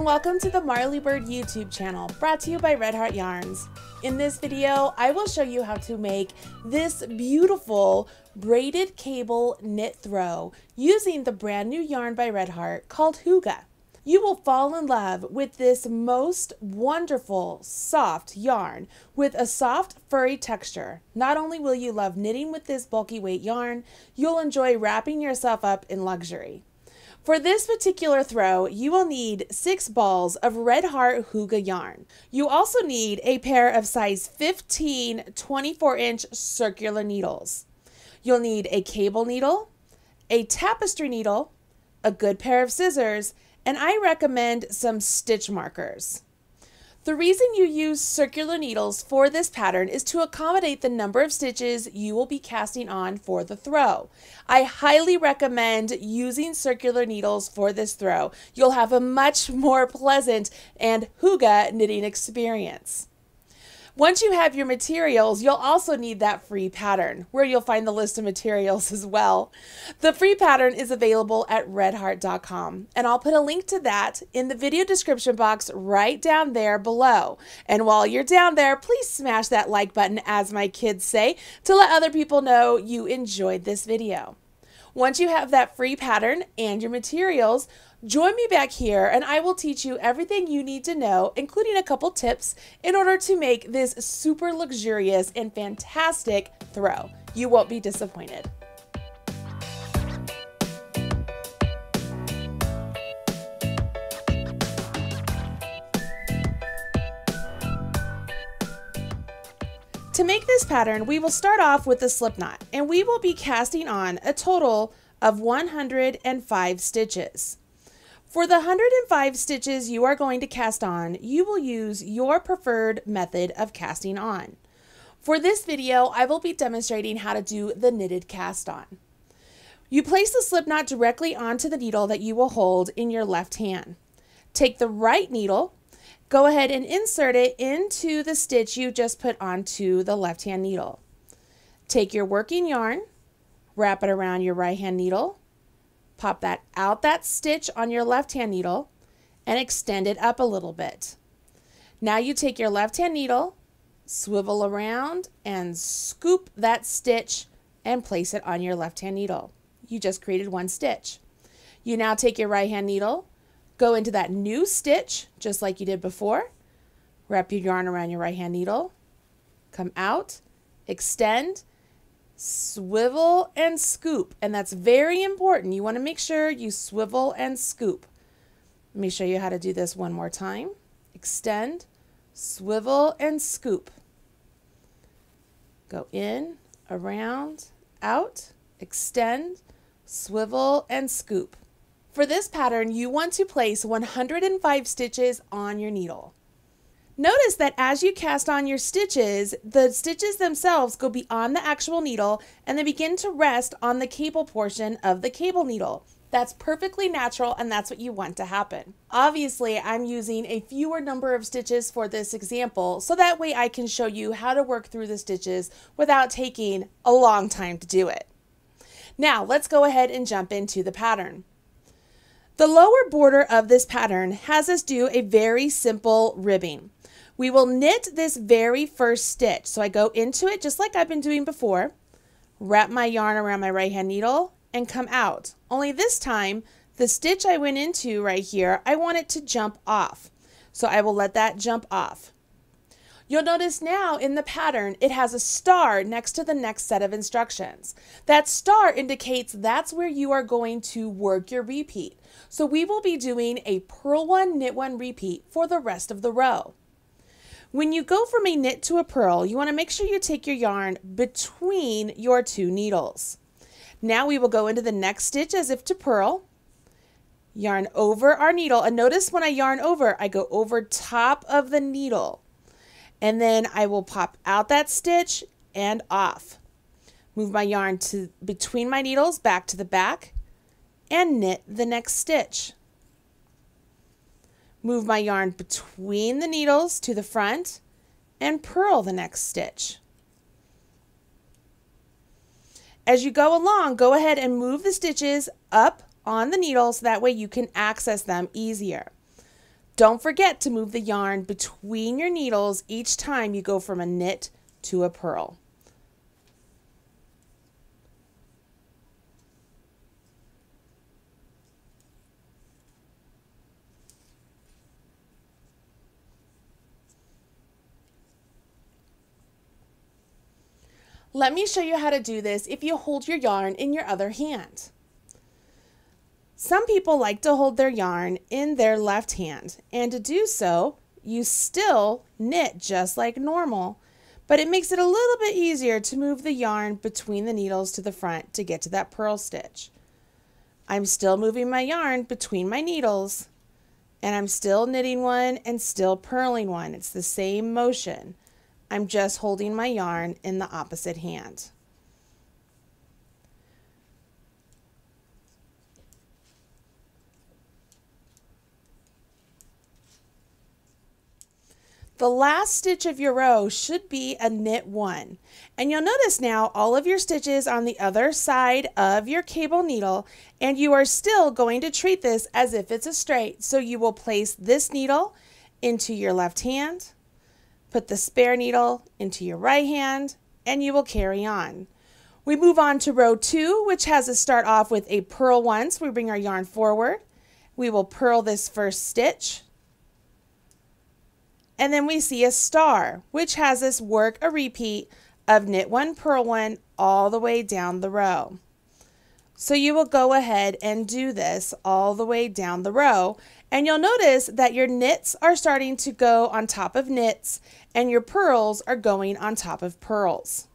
welcome to the Marley Bird YouTube channel, brought to you by Red Heart Yarns. In this video, I will show you how to make this beautiful braided cable knit throw using the brand new yarn by Red Heart called Hygge. You will fall in love with this most wonderful soft yarn with a soft furry texture. Not only will you love knitting with this bulky weight yarn, you'll enjoy wrapping yourself up in luxury. For this particular throw, you will need 6 balls of Red Heart Hygge yarn. You also need a pair of size 15 24-inch circular needles. You'll need a cable needle, a tapestry needle, a good pair of scissors, and I recommend some stitch markers. The reason you use circular needles for this pattern is to accommodate the number of stitches you will be casting on for the throw. I highly recommend using circular needles for this throw. You'll have a much more pleasant and Hygge knitting experience. Once you have your materials, you'll also need that free pattern, where you'll find the list of materials as well. The free pattern is available at redheart.com, and I'll put a link to that in the video description box right down there below. And while you're down there, please smash that like button, as my kids say, to let other people know you enjoyed this video. Once you have that free pattern and your materials, join me back here and I will teach you everything you need to know, including a couple tips in order to make this super luxurious and fantastic throw. You won't be disappointed. To make this pattern, we will start off with the slip knot, and we will be casting on a total of 105 stitches. For the 105 stitches you are going to cast on, you will use your preferred method of casting on. For this video, I will be demonstrating how to do the knitted cast on. You place the slip knot directly onto the needle that you will hold in your left hand. Take the right needle, go ahead and insert it into the stitch you just put onto the left hand needle. Take your working yarn, wrap it around your right hand needle, pop that out that stitch on your left hand needle, and extend it up a little bit. Now you take your left hand needle, swivel around, and scoop that stitch and place it on your left hand needle. You just created one stitch. You now take your right hand needle, go into that new stitch, just like you did before. Wrap your yarn around your right hand needle. Come out, extend, swivel, and scoop. And that's very important. You want to make sure you swivel and scoop. Let me show you how to do this one more time. Extend, swivel, and scoop. Go in, around, out, extend, swivel, and scoop. For this pattern, you want to place 105 stitches on your needle. Notice that as you cast on your stitches, the stitches themselves go beyond the actual needle and they begin to rest on the cable portion of the cable needle. That's perfectly natural, and that's what you want to happen. Obviously, I'm using a fewer number of stitches for this example, so that way I can show you how to work through the stitches without taking a long time to do it. Now, let's go ahead and jump into the pattern. The lower border of this pattern has us do a very simple ribbing. We will knit this very first stitch. So I go into it just like I've been doing before, wrap my yarn around my right hand needle, and come out. Only this time, the stitch I went into right here, I want it to jump off. So I will let that jump off. You'll notice now in the pattern, it has a star next to the next set of instructions. That star indicates that's where you are going to work your repeat. So we will be doing a purl one, knit one repeat for the rest of the row. When you go from a knit to a purl, you want to make sure you take your yarn between your two needles. Now we will go into the next stitch as if to purl, yarn over our needle, and notice when I yarn over, I go over top of the needle. And then I will pop out that stitch and off. Move my yarn to between my needles, back to the back, and knit the next stitch. Move my yarn between the needles to the front and purl the next stitch. As you go along, go ahead and move the stitches up on the needle so that way you can access them easier. Don't forget to move the yarn between your needles each time you go from a knit to a purl. Let me show you how to do this if you hold your yarn in your other hand. Some people like to hold their yarn in their left hand, and to do so, you still knit just like normal, but it makes it a little bit easier to move the yarn between the needles to the front to get to that purl stitch. I'm still moving my yarn between my needles, and I'm still knitting one and still purling one. It's the same motion. I'm just holding my yarn in the opposite hand. The last stitch of your row should be a knit one. And you'll notice now all of your stitches on the other side of your cable needle, and you are still going to treat this as if it's a straight. So you will place this needle into your left hand, put the spare needle into your right hand, and you will carry on. We move on to row 2, which has us start off with a purl once. We bring our yarn forward. We will purl this first stitch. And then we see a star, which has us work a repeat of knit one, purl one, all the way down the row. So you will go ahead and do this all the way down the row. And you'll notice that your knits are starting to go on top of knits and your purls are going on top of purls.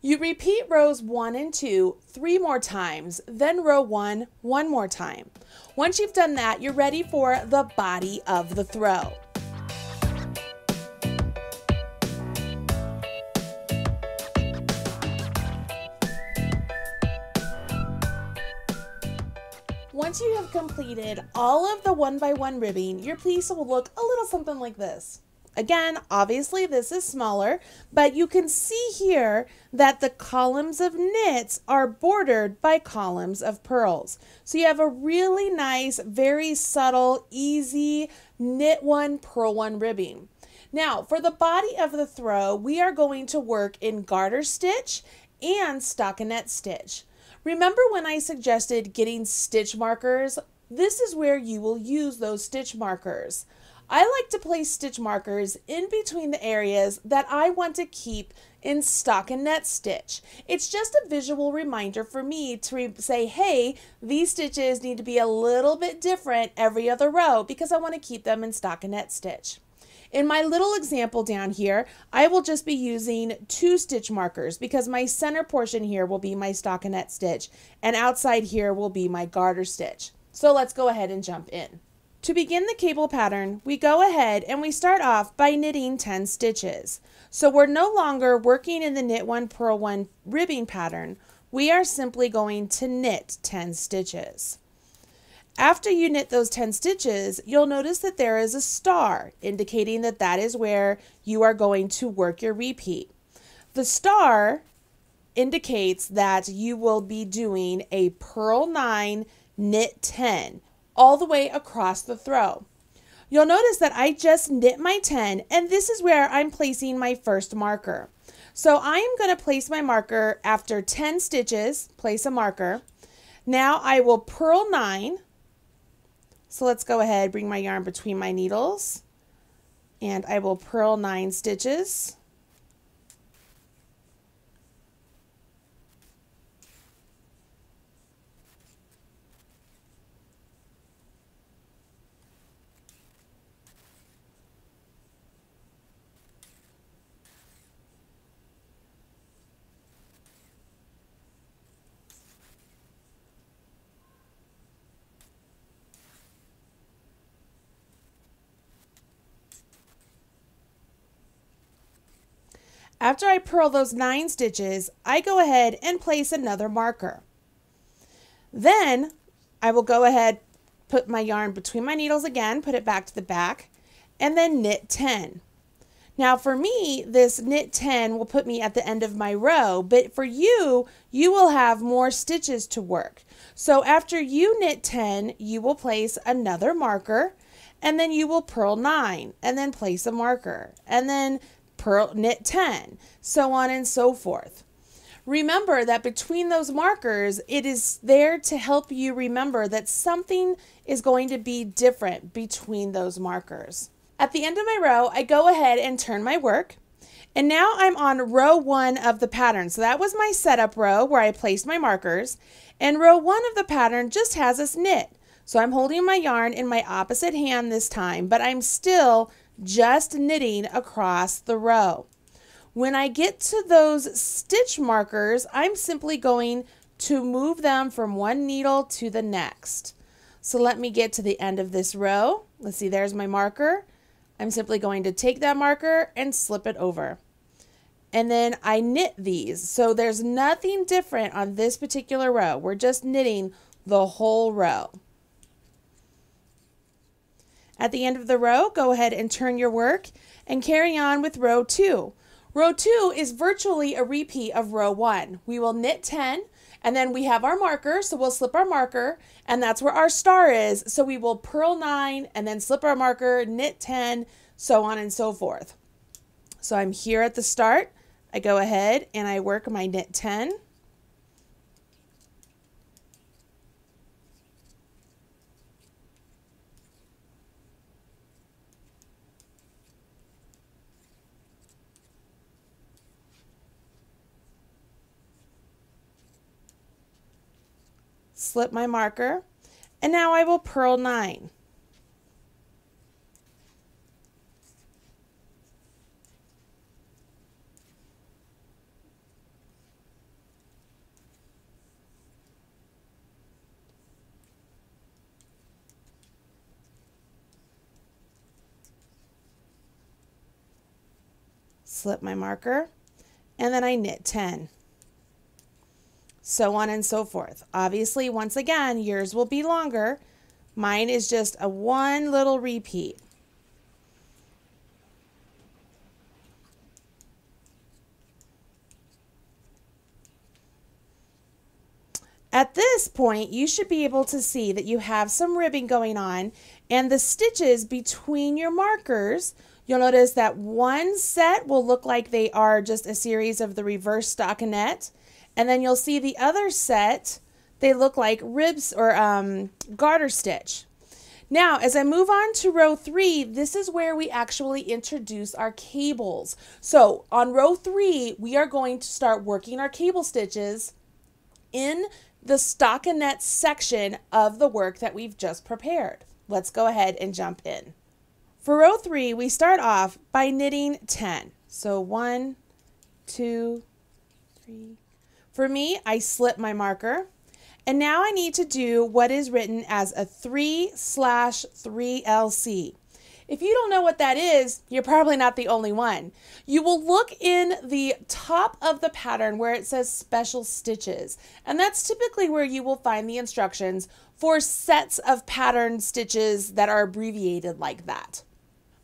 You repeat rows 1 and 2 3 more times, then row 1 one more time. Once you've done that, you're ready for the body of the throw. Once you have completed all of the 1x1 ribbing, your piece will look a little something like this. Again, obviously this is smaller, but you can see here that the columns of knits are bordered by columns of purls. So you have a really nice, very subtle, easy knit one, purl one ribbing. Now for the body of the throw, we are going to work in garter stitch and stockinette stitch. Remember when I suggested getting stitch markers? This is where you will use those stitch markers. I like to place stitch markers in between the areas that I want to keep in stockinette stitch. It's just a visual reminder for me to say, hey, these stitches need to be a little bit different every other row because I want to keep them in stockinette stitch. In my little example down here, I will just be using 2 stitch markers because my center portion here will be my stockinette stitch and outside here will be my garter stitch. So let's go ahead and jump in. To begin the cable pattern, we go ahead and we start off by knitting 10 stitches. So we're no longer working in the knit one, purl one ribbing pattern. We are simply going to knit 10 stitches. After you knit those 10 stitches, you'll notice that there is a star indicating that that is where you are going to work your repeat. The star indicates that you will be doing a purl 9, knit 10 all the way across the throw. You'll notice that I just knit my 10 and this is where I'm placing my first marker. So I am going to place my marker after 10 stitches, place a marker. Now I will purl 9. So let's go ahead, bring my yarn between my needles, and I will purl 9 stitches. After I purl those 9 stitches, I go ahead and place another marker. Then I will go ahead, put my yarn between my needles again, put it back to the back, and then knit 10. Now for me, this knit 10 will put me at the end of my row, but for you, you will have more stitches to work. So after you knit 10, you will place another marker, and then you will purl 9 and then place a marker and then knit 10, so on and so forth. Remember that between those markers, it is there to help you remember that something is going to be different between those markers. At the end of my row, I go ahead and turn my work. And now I'm on row 1 of the pattern. So that was my setup row where I placed my markers. And row 1 of the pattern just has us knit. So I'm holding my yarn in my opposite hand this time, but I'm still just knitting across the row. When I get to those stitch markers, I'm simply going to move them from one needle to the next. So let me get to the end of this row. Let's see, there's my marker. I'm simply going to take that marker and slip it over. And then I knit these. So there's nothing different on this particular row. We're just knitting the whole row. At the end of the row, go ahead and turn your work and carry on with row 2. Row 2 is virtually a repeat of row 1. We will knit 10, and then we have our marker, so we'll slip our marker, and that's where our star is. So we will purl 9 and then slip our marker, knit 10, so on and so forth. So I'm here at the start. I go ahead and I work my knit 10. Slip my marker, and now I will purl 9. Slip my marker, and then I knit 10. So on and so forth. Obviously, once again, yours will be longer. Mine is just a one little repeat. At this point, you should be able to see that you have some ribbing going on, and the stitches between your markers, you'll notice that one set will look like they are just a series of the reverse stockinette. And then you'll see the other set, they look like ribs or garter stitch. Now, as I move on to row 3, this is where we actually introduce our cables. So on row 3, we are going to start working our cable stitches in the stockinette section of the work that we've just prepared. Let's go ahead and jump in. For row 3, we start off by knitting 10. So 1, 2, 3. For me, I slip my marker, and now I need to do what is written as a 3/3LC. If you don't know what that is, you're probably not the only one. You will look in the top of the pattern where it says special stitches, and that's typically where you will find the instructions for sets of pattern stitches that are abbreviated like that.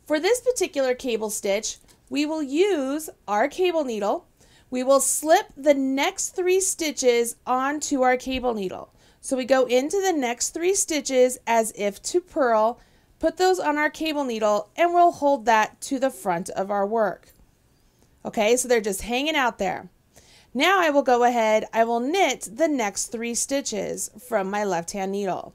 For this particular cable stitch, we will use our cable needle. We will slip the next 3 stitches onto our cable needle. So we go into the next 3 stitches as if to purl, put those on our cable needle, and we'll hold that to the front of our work. Okay, so they're just hanging out there. Now I will go ahead, I will knit the next 3 stitches from my left-hand needle.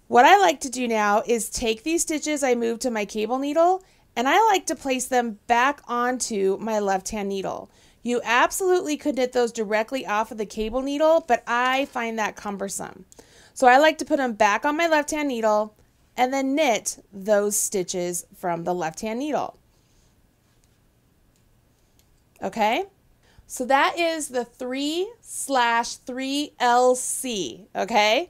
What I like to do now is take these stitches I moved to my cable needle, and I like to place them back onto my left-hand needle. You absolutely could knit those directly off of the cable needle, but I find that cumbersome. So I like to put them back on my left-hand needle and then knit those stitches from the left-hand needle. Okay? So that is the 3/3LC, okay?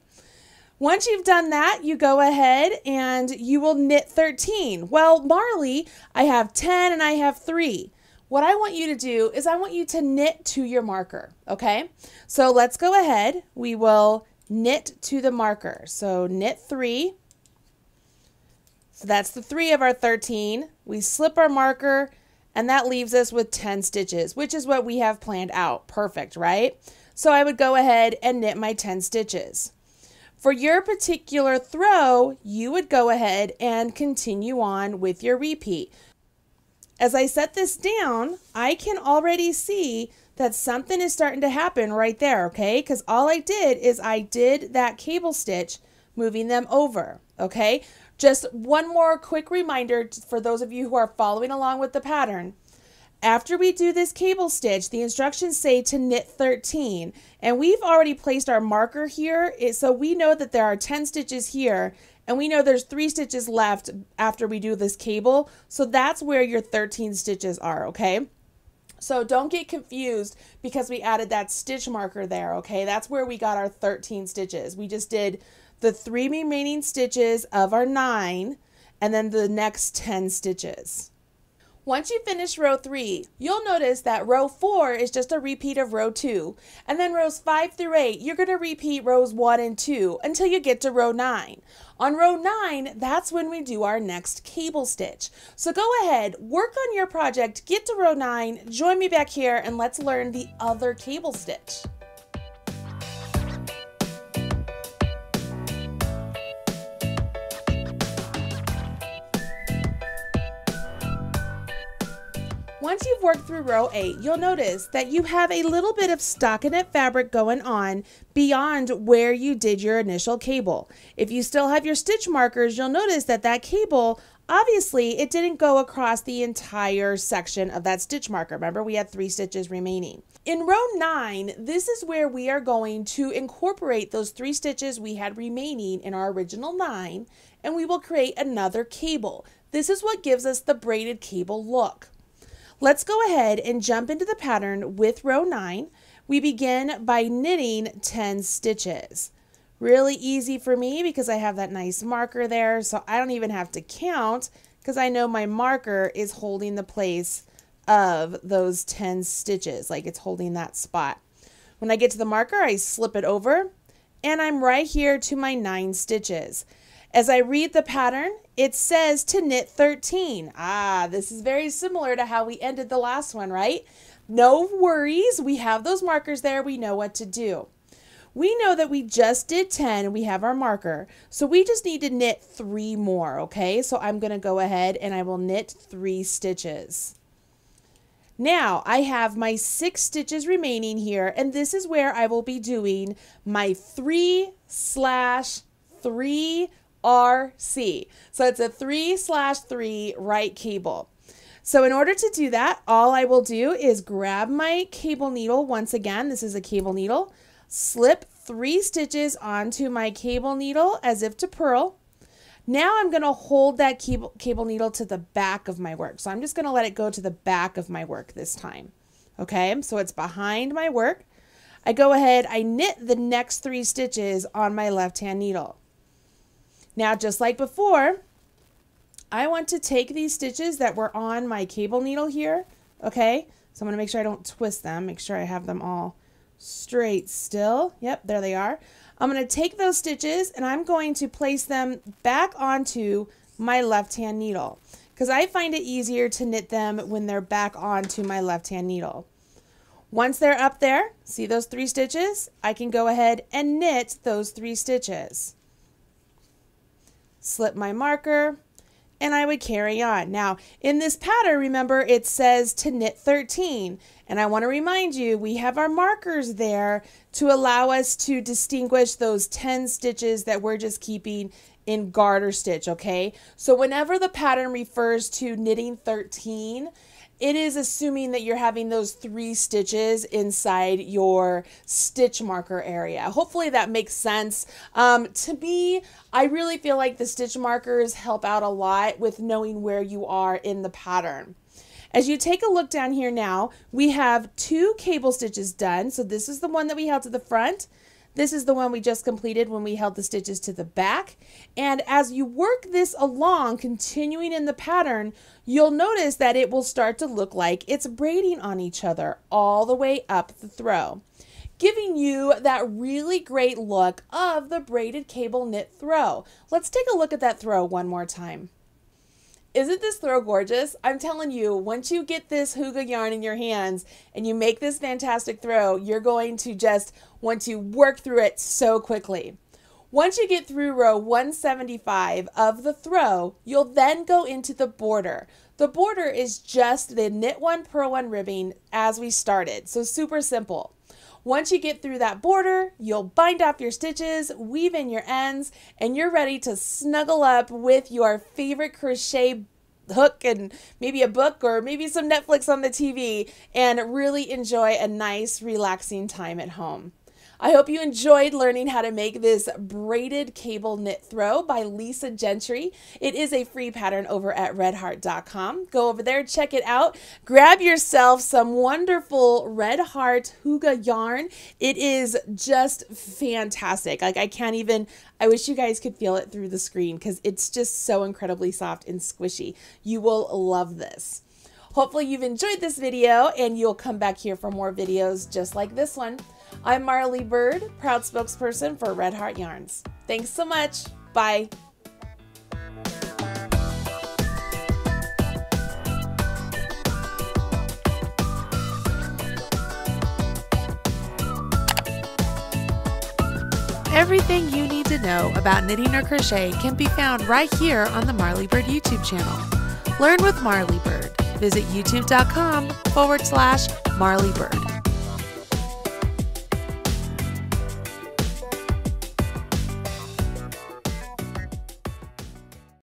Once you've done that, you go ahead and you will knit 13. Well, Marley, I have 10 and I have 3. What I want you to do is I want you to knit to your marker, okay? So let's go ahead. We will knit to the marker. So knit 3. So that's the 3 of our 13. We slip our marker, and that leaves us with 10 stitches, which is what we have planned out. Perfect, right? So I would go ahead and knit my 10 stitches. For your particular throw, you would go ahead and continue on with your repeat. As I set this down, I can already see that something is starting to happen right there, okay? Because all I did is I did that cable stitch, moving them over, okay? Just one more quick reminder for those of you who are following along with the pattern. After we do this cable stitch, the instructions say to knit 13, and we've already placed our marker here, so we know that there are 10 stitches here, and we know there's 3 stitches left after we do this cable, so that's where your 13 stitches are, okay? So don't get confused because we added that stitch marker there, okay? That's where we got our 13 stitches. We just did the 3 remaining stitches of our 9 and then the next 10 stitches. Once you finish row 3, you'll notice that row 4 is just a repeat of row 2. And then rows 5 through 8, you're going to repeat rows 1 and 2 until you get to row 9. On row 9, that's when we do our next cable stitch. So go ahead, work on your project, get to row 9, join me back here, and let's learn the other cable stitch. Once you've worked through row 8, you'll notice that you have a little bit of stockinette fabric going on beyond where you did your initial cable. If you still have your stitch markers, you'll notice that that cable, obviously, it didn't go across the entire section of that stitch marker. Remember, we had 3 stitches remaining. In row 9, this is where we are going to incorporate those 3 stitches we had remaining in our original 9, and we will create another cable. This is what gives us the braided cable look. Let's go ahead and jump into the pattern with row 9. We begin by knitting 10 stitches. Really easy for me because I have that nice marker there, so I don't even have to count because I know my marker is holding the place of those 10 stitches, like it's holding that spot. When I get to the marker, I slip it over and I'm right here to my 9 stitches. As I read the pattern, it says to knit 13. This is very similar to how we ended the last one, right? No worries, we have those markers there, we know what to do. We know that we just did 10 and we have our marker, so we just need to knit 3 more, okay? So I'm gonna go ahead and I will knit 3 stitches. Now I have my 6 stitches remaining here, and this is where I will be doing my 3/3 RC. So it's a 3/3 right cable. So in order to do that, all I will do is grab my cable needle once again. This is a cable needle. Slip 3 stitches onto my cable needle as if to purl. Now I'm going to hold that cable needle to the back of my work. So I'm just going to let it go to the back of my work this time. Okay, so it's behind my work. I go ahead, I knit the next 3 stitches on my left-hand needle. Now, just like before, I want to take these stitches that were on my cable needle here, okay? So I'm going to make sure I don't twist them, make sure I have them all straight still. Yep, there they are. I'm going to take those stitches and I'm going to place them back onto my left-hand needle because I find it easier to knit them when they're back onto my left-hand needle. Once they're up there, see those 3 stitches? I can go ahead and knit those 3 stitches. Slip my marker, and I would carry on. Now, in this pattern, remember, it says to knit 13, and I want to remind you, we have our markers there to allow us to distinguish those 10 stitches that we're just keeping in garter stitch, okay? So whenever the pattern refers to knitting 13, it is assuming that you're having those 3 stitches inside your stitch marker area. Hopefully that makes sense. To me, I really feel like the stitch markers help out a lot with knowing where you are in the pattern. As you take a look down here now, we have 2 cable stitches done. So this is the one that we held to the front. This is the one we just completed when we held the stitches to the back. And as you work this along, continuing in the pattern, you'll notice that it will start to look like it's braiding on each other all the way up the throw, giving you that really great look of the braided cable knit throw. Let's take a look at that throw one more time. Isn't this throw gorgeous? I'm telling you, once you get this Hygge yarn in your hands and you make this fantastic throw, you're going to just want to work through it so quickly. Once you get through row 175 of the throw, you'll then go into the border. The border is just the knit one, purl one ribbing as we started, so super simple. Once you get through that border, you'll bind off your stitches, weave in your ends, and you're ready to snuggle up with your favorite crochet hook and maybe a book or maybe some Netflix on the TV and really enjoy a nice, relaxing time at home. I hope you enjoyed learning how to make this braided cable knit throw by Lisa Gentry. It is a free pattern over at redheart.com. Go over there, check it out. Grab yourself some wonderful Red Heart Hygge yarn. It is just fantastic. Like I wish you guys could feel it through the screen because it's just so incredibly soft and squishy. You will love this. Hopefully you've enjoyed this video and you'll come back here for more videos just like this one. I'm Marley Bird, proud spokesperson for Red Heart Yarns. Thanks so much. Bye. Everything you need to know about knitting or crochet can be found right here on the Marley Bird YouTube channel. Learn with Marley Bird. Visit youtube.com/Marley Bird.